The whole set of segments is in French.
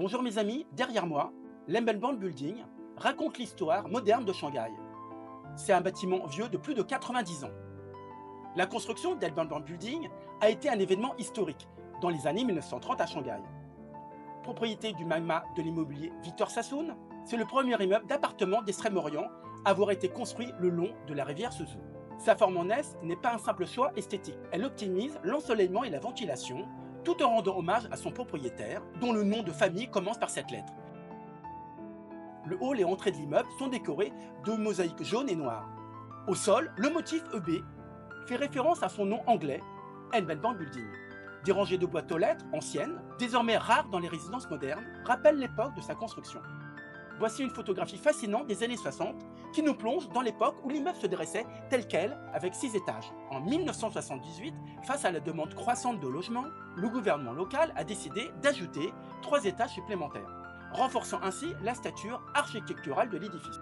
Bonjour mes amis, derrière moi, l'Embelband Building raconte l'histoire moderne de Shanghai. C'est un bâtiment vieux de plus de 90 ans. La construction d'Embelband Building a été un événement historique dans les années 1930 à Shanghai. Propriété du magma de l'immobilier Victor Sassoon, c'est le premier immeuble d'appartements d'Extrême-Orient à avoir été construit le long de la rivière Suzhou. Sa forme en S n'est pas un simple choix esthétique. Elle optimise l'ensoleillement et la ventilation, tout en rendant hommage à son propriétaire, dont le nom de famille commence par cette lettre. Le hall et entrée de l'immeuble sont décorés de mosaïques jaunes et noires. Au sol, le motif EB fait référence à son nom anglais, Embelband Building. Des rangées de boîtes aux lettres anciennes, désormais rares dans les résidences modernes, rappellent l'époque de sa construction. Voici une photographie fascinante des années 60 qui nous plonge dans l'époque où l'immeuble se dressait tel quel avec 6 étages. En 1978, face à la demande croissante de logements, le gouvernement local a décidé d'ajouter 3 étages supplémentaires, renforçant ainsi la stature architecturale de l'édifice.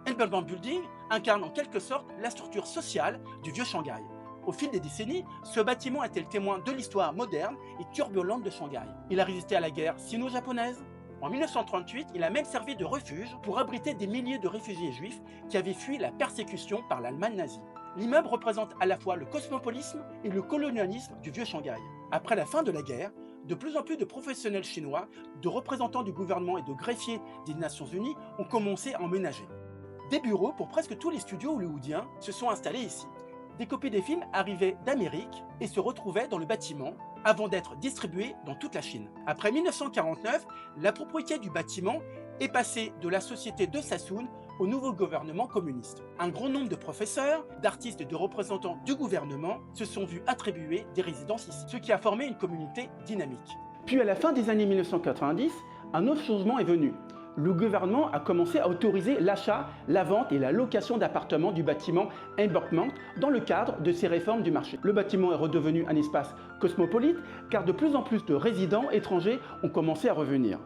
Embelband Building incarne en quelque sorte la structure sociale du vieux Shanghai. Au fil des décennies, ce bâtiment a été le témoin de l'histoire moderne et turbulente de Shanghai. Il a résisté à la guerre sino-japonaise. En 1938, il a même servi de refuge pour abriter des milliers de réfugiés juifs qui avaient fui la persécution par l'Allemagne nazie. L'immeuble représente à la fois le cosmopolisme et le colonialisme du vieux Shanghai. Après la fin de la guerre, de plus en plus de professionnels chinois, de représentants du gouvernement et de greffiers des Nations Unies ont commencé à emménager. Des bureaux pour presque tous les studios hollywoodiens se sont installés ici. Des copies des films arrivaient d'Amérique et se retrouvaient dans le bâtiment avant d'être distribués dans toute la Chine. Après 1949, la propriété du bâtiment est passée de la société de Sassoon au nouveau gouvernement communiste. Un grand nombre de professeurs, d'artistes et de représentants du gouvernement se sont vus attribuer des résidences ici, ce qui a formé une communauté dynamique. Puis à la fin des années 1990, un autre changement est venu. Le gouvernement a commencé à autoriser l'achat, la vente et la location d'appartements du bâtiment Embankment dans le cadre de ces réformes du marché. Le bâtiment est redevenu un espace cosmopolite car de plus en plus de résidents étrangers ont commencé à revenir.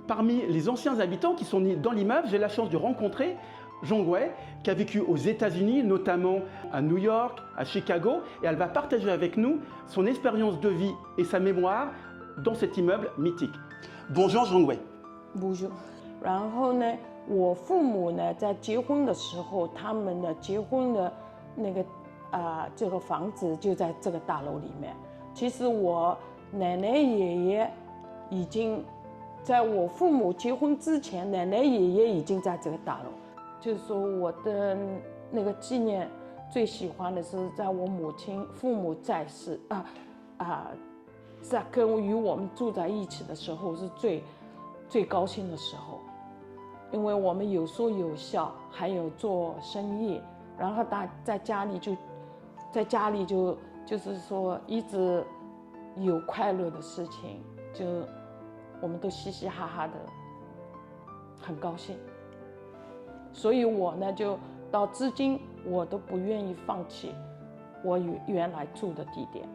Parmi les anciens habitants qui sont nés dans l'immeuble, j'ai la chance de rencontrer Zhong Wei, qui a vécu aux États-Unis, notamment à New York, à Chicago, et elle va partager avec nous son expérience de vie et sa mémoire dans cet immeuble mythique. Bonjour Zhong Wei. Bonjour. 然后呢，我父母呢在结婚的时候，他们呢结婚的那个这个房子就在这个大楼里面。其实我奶奶爷爷已经在我父母结婚之前，奶奶爷爷已经在这个大楼。就是说我的那个纪念最喜欢的是在我父母在世在与我们住在一起的时候是最高兴的时候。因为我们有说有笑，还有做生意，然后在家里就是说一直有快乐的事情，就我们都嘻嘻哈哈的，很高兴。所以我呢，就到至今我都不愿意放弃我原来住的地点。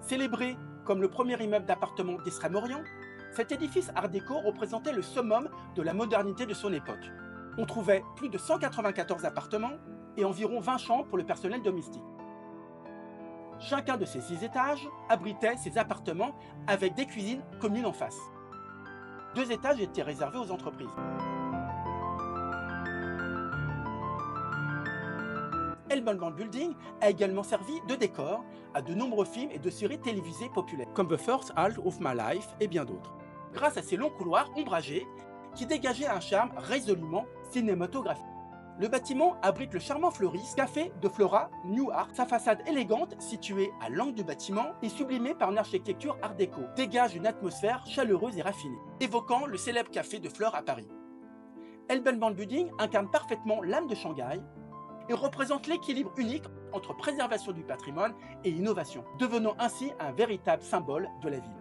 Célébré comme le premier immeuble d'appartements d'Extrême-Orient, cet édifice art déco représentait le summum de la modernité de son époque. On trouvait plus de 194 appartements et environ 20 chambres pour le personnel domestique. Chacun de ces 6 étages abritait ses appartements avec des cuisines communes en face. 2 étages étaient réservés aux entreprises. Embelband Building a également servi de décor à de nombreux films et de séries télévisées populaires, comme The First Half of My Life et bien d'autres, grâce à ses longs couloirs ombragés qui dégageaient un charme résolument cinématographique. Le bâtiment abrite le charmant fleuriste Café de Flora New Art. Sa façade élégante, située à l'angle du bâtiment, est sublimée par une architecture art déco, dégage une atmosphère chaleureuse et raffinée, évoquant le célèbre Café de Fleurs à Paris. Embelband Building incarne parfaitement l'âme de Shanghai et représente l'équilibre unique entre préservation du patrimoine et innovation, devenant ainsi un véritable symbole de la ville.